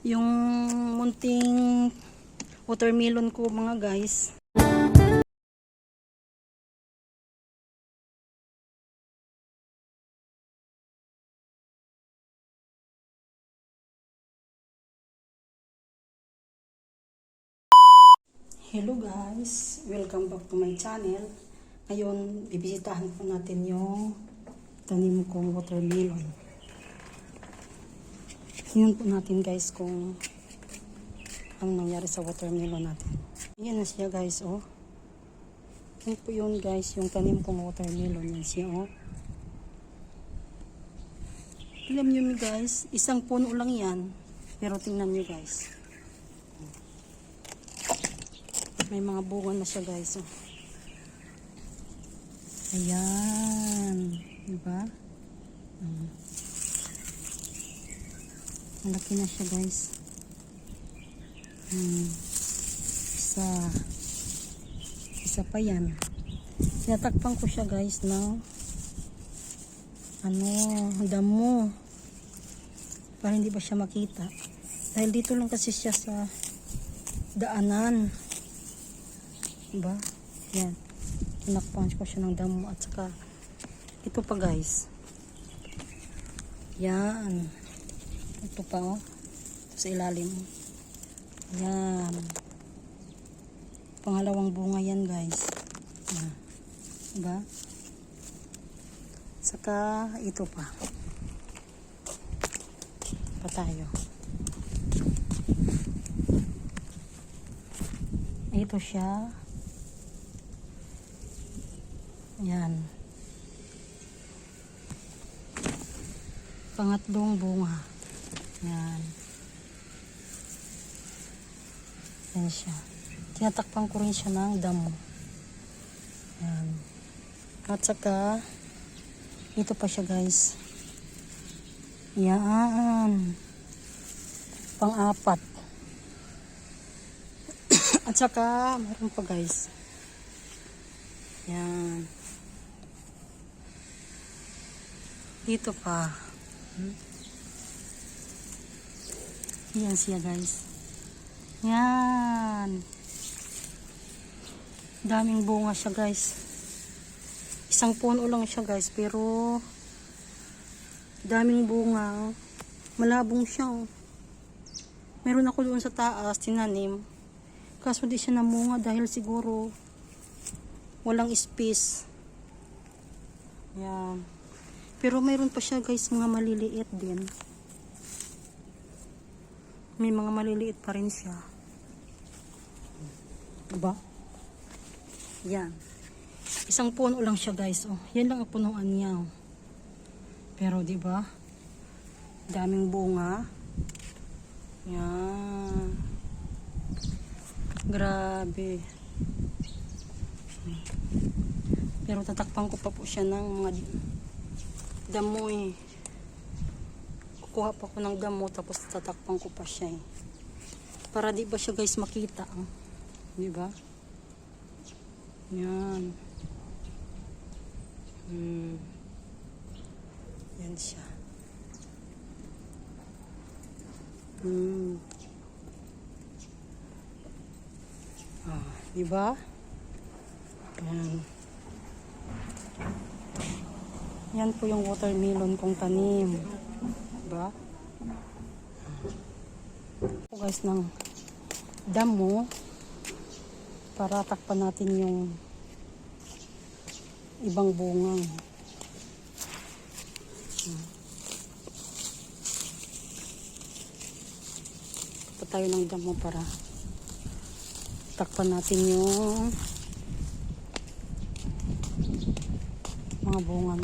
yung munting watermelon ko mga guys. Hello guys, welcome back to my channel. Ngayon, bibisitahan po natin yung tanim kong watermelon. Tingnan po natin guys kung ano nangyari sa watermelon natin. Ayan na siya guys, oh. Yan po yun guys, yung tanim kong watermelon. Yan siya, oh. Alam nyo guys, isang puno lang yan. Pero tingnan nyo guys. May mga bunga na siya guys, oh. Ayan. Diba? Malaki na siya guys. Isa pa yan. Tinatakpan ko siya guys ng damo para hindi ba siya makita, dahil dito lang kasi siya sa daanan, diba? Yan, tinakpan ko siya ng damo. At saka ito pa guys, yan, ito pa, oh, ito sa ilalim, yan, pangalawang bunga yan guys. Diba? Saka ito pa tayo. Ito siya. Yan. Pangatlong bunga. Yan. Yan siya. Tinatakpan ko rin siya ng damo. Yan. At saka ito pa siya guys. Yan. Pang-apat. At saka meron pa guys. Yan. Dito pa. Yan siya guys. Yan. Daming bunga siya guys. Isang puno lang siya guys, pero daming bunga. Malabong siya, oh. Meron ako doon sa taas tinanim, kaso di siya namunga dahil siguro walang space. Yan. Pero mayroon pa siya guys, mga maliliit din. May mga maliliit pa rin siya, diba? Yan. Isang puno lang siya guys, oh. Yan lang ang punuan niya, oh. Pero diba, daming bunga. Yan. Grabe. Pero tatakpan ko pa po siya ng mga damo, eh. Kukuha pa ko ng damo, tapos tatakpan ko pa siya, eh. Para di ba siya guys makita, oh. Diba? Yan. Yan siya. Diba? Yan. Yan po yung watermelon kong tanim. Diba? Po guys ng damo para takpan natin yung ibang bunga. Tayo ng damo para takpan natin yung mga bunga.